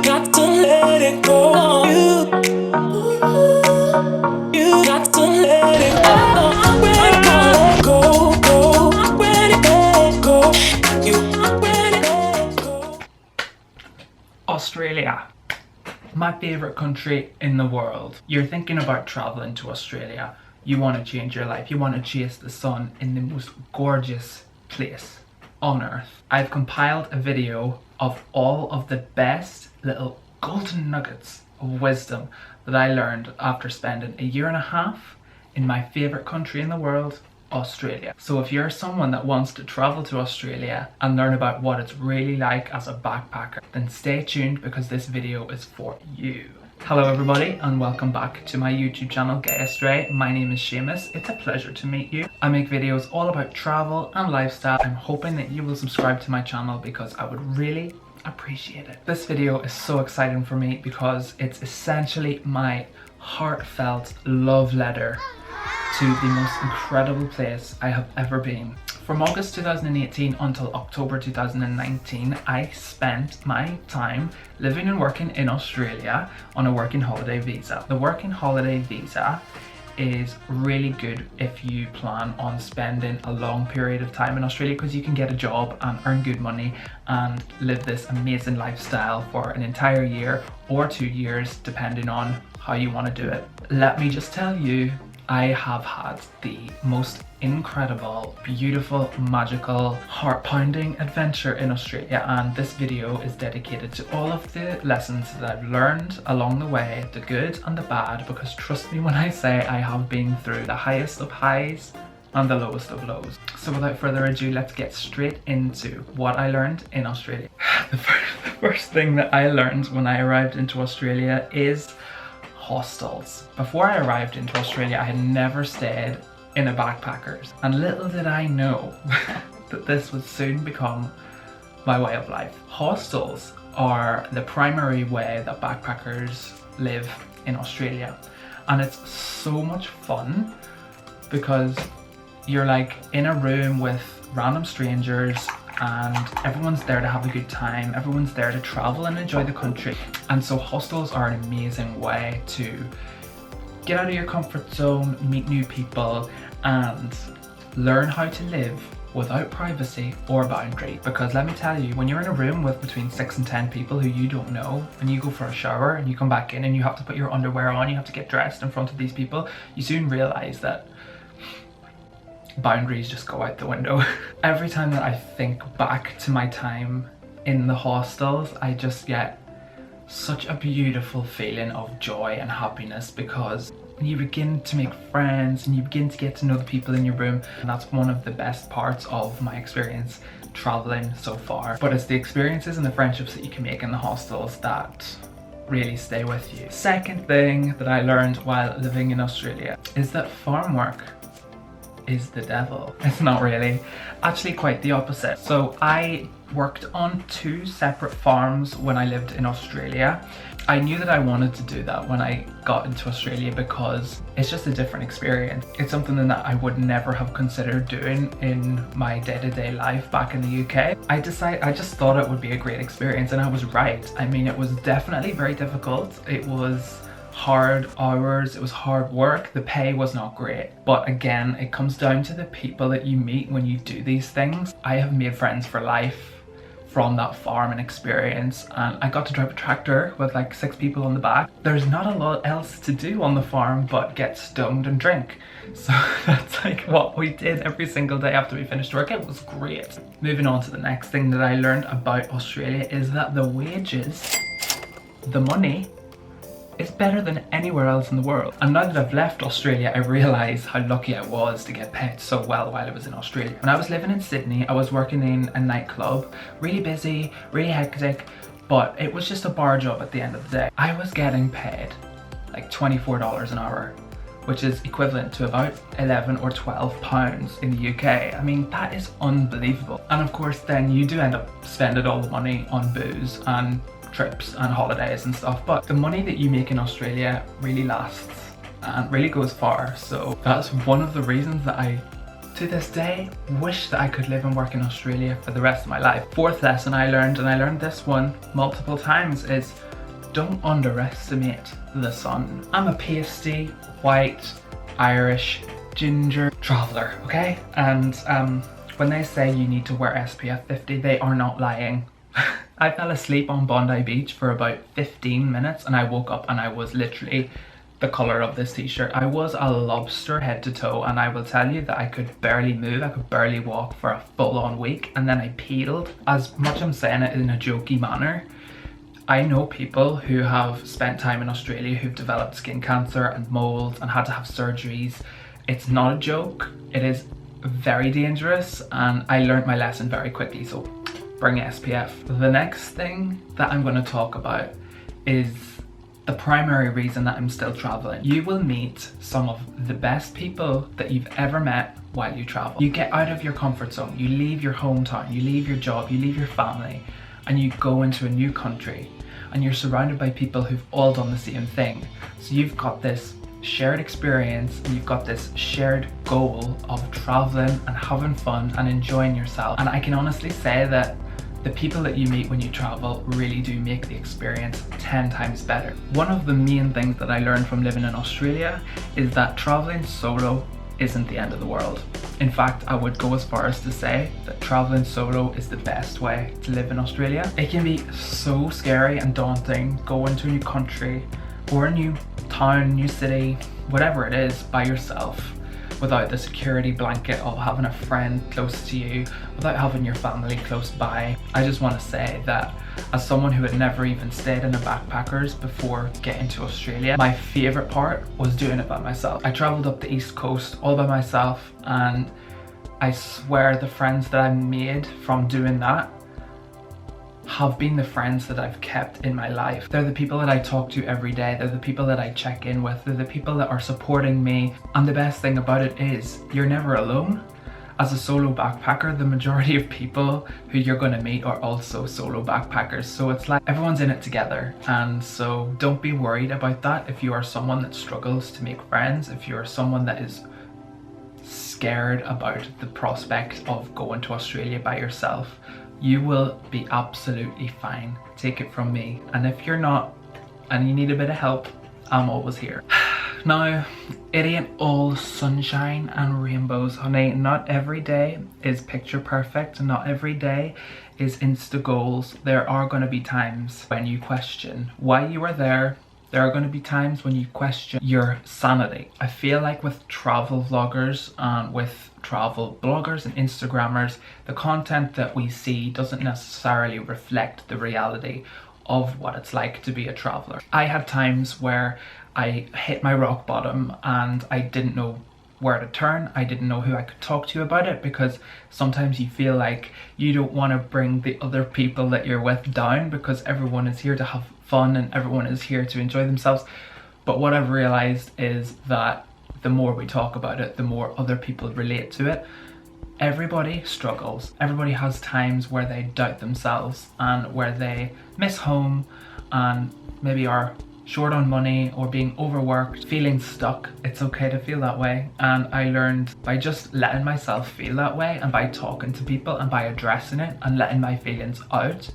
You got to let it go. You got to let it go. I'm ready to let go, go. I'm ready to let go. I'm ready to let go. Australia, my favourite country in the world. You're thinking about travelling to Australia. You want to change your life. You want to chase the sun in the most gorgeous place on earth. I've compiled a video of all of the best little golden nuggets of wisdom that I learned after spending a year and a half in my favourite country in the world, Australia. So if you're someone that wants to travel to Australia and learn about what it's really like as a backpacker, then stay tuned because this video is for you. Hello everybody and welcome back to my YouTube channel Gay Astray. My name is Seamus. It's a pleasure to meet you. I make videos all about travel and lifestyle. I'm hoping that you will subscribe to my channel because I would really appreciate it. This video is so exciting for me because it's essentially my heartfelt love letter to the most incredible place I have ever been. From August 2018 until October 2019, I spent my time living and working in Australia on a working holiday visa. The working holiday visa is really good if you plan on spending a long period of time in Australia because you can get a job and earn good money and live this amazing lifestyle for an entire year or 2 years depending on how you want to do it. Let me just tell you, I have had the most incredible, beautiful, magical, heart-pounding adventure in Australia, and this video is dedicated to all of the lessons that I've learned along the way, the good and the bad, because trust me when I say I have been through the highest of highs and the lowest of lows. So without further ado, let's get straight into what I learned in Australia. The first thing that I learned when I arrived into Australia is hostels. Before I arrived into Australia, I had never stayed in a backpackers, and little did I know that this would soon become my way of life. Hostels are the primary way that backpackers live in Australia, and it's so much fun because you're like in a room with random strangers and everyone's there to have a good time, everyone's there to travel and enjoy the country. And so hostels are an amazing way to get out of your comfort zone, meet new people, and learn how to live without privacy or boundary. Because let me tell you, when you're in a room with between 6 and 10 people who you don't know, and you go for a shower and you come back in and you have to put your underwear on, you have to get dressed in front of these people, you soon realize that boundaries just go out the window. Every time that I think back to my time in the hostels, I just get such a beautiful feeling of joy and happiness because you begin to make friends and you begin to get to know the people in your room, and that's one of the best parts of my experience traveling so far. But it's the experiences and the friendships that you can make in the hostels that really stay with you. Second thing that I learned while living in Australia is that farm work is the devil. It's not really. Actually quite the opposite. So I worked on 2 separate farms when I lived in Australia. I knew that I wanted to do that when I got into Australia because it's just a different experience. It's something that I would never have considered doing in my day-to-day life back in the UK. I just thought it would be a great experience, and I was right. I mean, it was definitely very difficult. It was hard hours, it was hard work, the pay was not great. But again, it comes down to the people that you meet when you do these things. I have made friends for life from that farm and experience, and I got to drive a tractor with like 6 people on the back. There's not a lot else to do on the farm but get stoned and drink. So that's like what we did every single day after we finished work. It was great. Moving on to the next thing that I learned about Australia is that the wages, the money, it's better than anywhere else in the world. And now that I've left Australia, I realise how lucky I was to get paid so well while I was in Australia. When I was living in Sydney, I was working in a nightclub, really busy, really hectic, but it was just a bar job at the end of the day. I was getting paid like $24 an hour, which is equivalent to about 11 or 12 pounds in the UK. I mean, that is unbelievable. And of course, then you do end up spending all the money on booze and trips and holidays and stuff, but the money that you make in Australia really lasts and really goes far. So that's one of the reasons that I, to this day, wish that I could live and work in Australia for the rest of my life. Fourth lesson I learned, and I learned this one multiple times, is don't underestimate the sun. I'm a pasty, white, Irish, ginger traveller, okay? And when they say you need to wear SPF 50, they are not lying. I fell asleep on Bondi Beach for about 15 minutes and I woke up and I was literally the colour of this t-shirt. I was a lobster head to toe, and I will tell you that I could barely move, I could barely walk for a full-on week, and then I peeled. As much as I'm saying it in a jokey manner, I know people who have spent time in Australia who've developed skin cancer and mold and had to have surgeries. It's not a joke, it is very dangerous, and I learned my lesson very quickly, so bring SPF. The next thing that I'm going to talk about is the primary reason that I'm still traveling. You will meet some of the best people that you've ever met while you travel. You get out of your comfort zone, you leave your hometown, you leave your job, you leave your family, and you go into a new country, and you're surrounded by people who've all done the same thing. So you've got this shared experience, and you've got this shared goal of traveling and having fun and enjoying yourself. And I can honestly say that the people that you meet when you travel really do make the experience 10 times better. One of the main things that I learned from living in Australia is that traveling solo isn't the end of the world. In fact, I would go as far as to say that traveling solo is the best way to live in Australia. It can be so scary and daunting going to a new country or a new town, new city, whatever it is, by yourself, without the security blanket of having a friend close to you, without having your family close by. I just want to say that as someone who had never even stayed in a backpackers before getting to Australia, my favourite part was doing it by myself. I travelled up the east coast all by myself, and I swear the friends that I made from doing that have been the friends that I've kept in my life. They're the people that I talk to every day, they're the people that I check in with, they're the people that are supporting me. And the best thing about it is, you're never alone. As a solo backpacker, the majority of people who you're going to meet are also solo backpackers. So it's like everyone's in it together. And so don't be worried about that if you are someone that struggles to make friends, if you're someone that is scared about the prospect of going to Australia by yourself. You will be absolutely fine. Take it from me. And if you're not, and you need a bit of help, I'm always here. Now, it ain't all sunshine and rainbows, honey. Not every day is picture perfect. Not every day is Insta goals. There are going to be times when you question why you are there. There are going to be times when you question your sanity. I feel like with travel vloggers and with travel bloggers and Instagrammers, the content that we see doesn't necessarily reflect the reality of what it's like to be a traveler. I had times where I hit my rock bottom and I didn't know where to turn. I didn't know who I could talk to about it, because sometimes you feel like you don't want to bring the other people that you're with down, because everyone is here to have fun and everyone is here to enjoy themselves. But what I've realized is that the more we talk about it, the more other people relate to it. Everybody struggles. Everybody has times where they doubt themselves and where they miss home and maybe are short on money or being overworked, feeling stuck. It's okay to feel that way. And I learned by just letting myself feel that way, and by talking to people and by addressing it and letting my feelings out,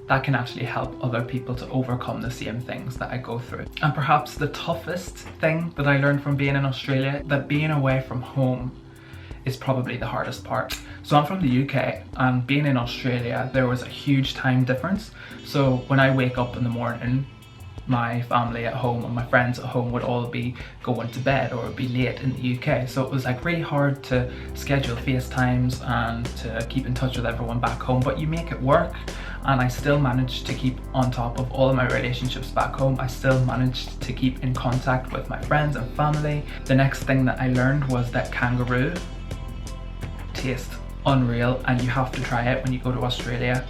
that can actually help other people to overcome the same things that I go through. And perhaps the toughest thing that I learned from being in Australia, that being away from home is probably the hardest part. So I'm from the UK, and being in Australia, there was a huge time difference. So when I wake up in the morning, my family at home and my friends at home would all be going to bed or be late in the UK. So it was like really hard to schedule FaceTimes and to keep in touch with everyone back home, but you make it work. And I still managed to keep on top of all of my relationships back home. I still managed to keep in contact with my friends and family. The next thing that I learned was that kangaroo tastes unreal, and you have to try it when you go to Australia.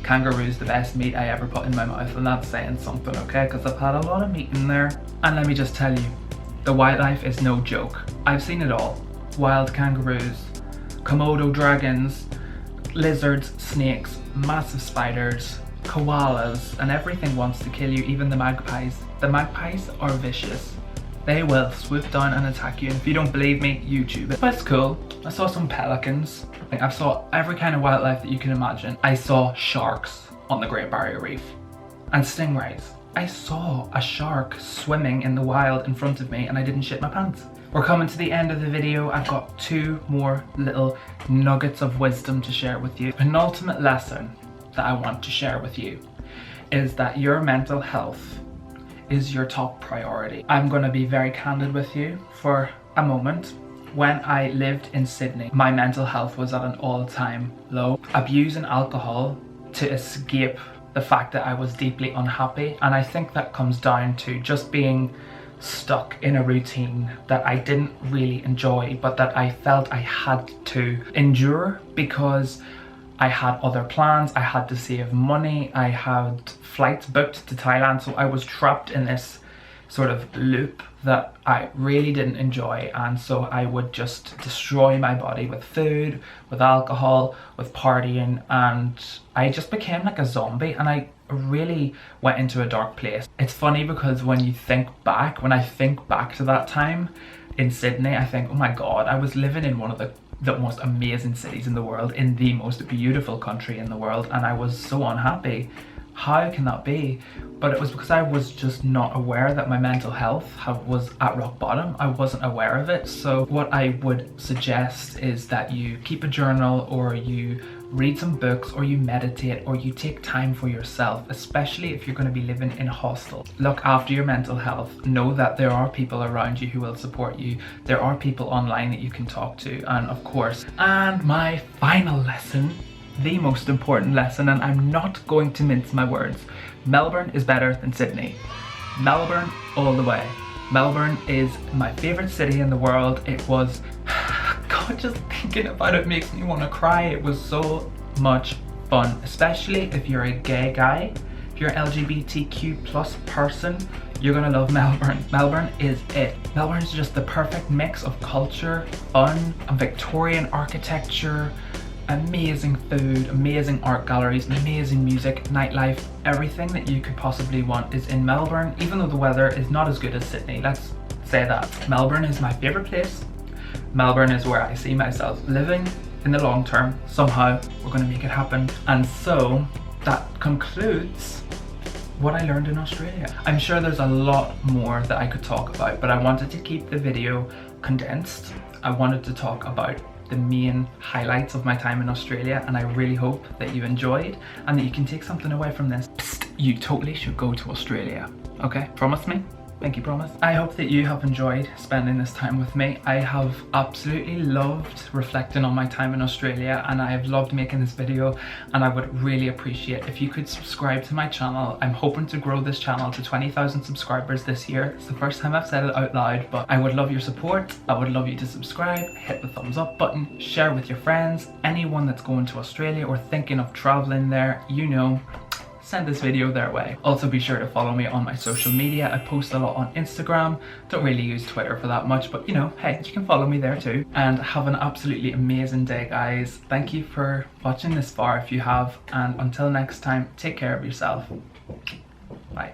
Kangaroo's the best meat I ever put in my mouth, and that's saying something, okay? Because I've had a lot of meat in there. And let me just tell you, the wildlife is no joke. I've seen it all. Wild kangaroos, Komodo dragons, lizards, snakes, massive spiders, koalas, and everything wants to kill you, even the magpies. The magpies are vicious. They will swoop down and attack you, and if you don't believe me, YouTube it. But it's cool. I saw some pelicans. I saw every kind of wildlife that you can imagine. I saw sharks on the Great Barrier Reef and stingrays. I saw a shark swimming in the wild in front of me and I didn't shit my pants. We're coming to the end of the video. I've got 2 more little nuggets of wisdom to share with you. An ultimate lesson that I want to share with you is that your mental health is your top priority. I'm gonna be very candid with you for a moment. When I lived in Sydney, my mental health was at an all-time low. Abusing alcohol to escape the fact that I was deeply unhappy, and I think that comes down to just being stuck in a routine that I didn't really enjoy, but that I felt I had to endure because I had other plans, I had to save money, I had flights booked to Thailand, so I was trapped in this sort of loop that I really didn't enjoy, and so I would just destroy my body with food, with alcohol, with partying, and I just became like a zombie, and I really went into a dark place. It's funny because when I think back to that time in Sydney, I think, oh my god, I was living in one of the most amazing cities in the world, in the most beautiful country in the world, and I was so unhappy. How can that be? But it was because I was just not aware that my mental health was at rock bottom. I wasn't aware of it. So what I would suggest is that you keep a journal, or you read some books, or you meditate, or you take time for yourself, especially if you're going to be living in a hostel. Look after your mental health. Know that there are people around you who will support you. There are people online that you can talk to, and of course. And my final lesson, the most important lesson, and I'm not going to mince my words, Melbourne is better than Sydney. Melbourne all the way. Melbourne is my favorite city in the world. It was, God, just thinking about it makes me want to cry. It was so much fun, especially if you're a gay guy. If you're an LGBTQ plus person, you're gonna love Melbourne. Melbourne is it. Melbourne is just the perfect mix of culture, fun, and Victorian architecture, amazing food, amazing art galleries, amazing music, nightlife. Everything that you could possibly want is in Melbourne, even though the weather is not as good as Sydney. Let's say that. Melbourne is my favorite place. Melbourne is where I see myself living in the long term. Somehow we're going to make it happen. And so that concludes what I learned in Australia. I'm sure there's a lot more that I could talk about, but I wanted to keep the video condensed. I wanted to talk about the main highlights of my time in Australia, and I really hope that you enjoyed and that you can take something away from this. Psst, you totally should go to Australia, okay? Promise me? Pinky promise. I hope that you have enjoyed spending this time with me. I have absolutely loved reflecting on my time in Australia, and I have loved making this video, and I would really appreciate if you could subscribe to my channel. I'm hoping to grow this channel to 20,000 subscribers this year. It's the first time I've said it out loud, but I would love your support. I would love you to subscribe, hit the thumbs up button, share with your friends, anyone that's going to Australia or thinking of traveling there, you know, send this video their way. Also be sure to follow me on my social media. I post a lot on Instagram. Don't really use Twitter for that much, but you know, hey, you can follow me there too. And have an absolutely amazing day, guys. Thank you for watching this far if you have, and until next time, take care of yourself. Bye.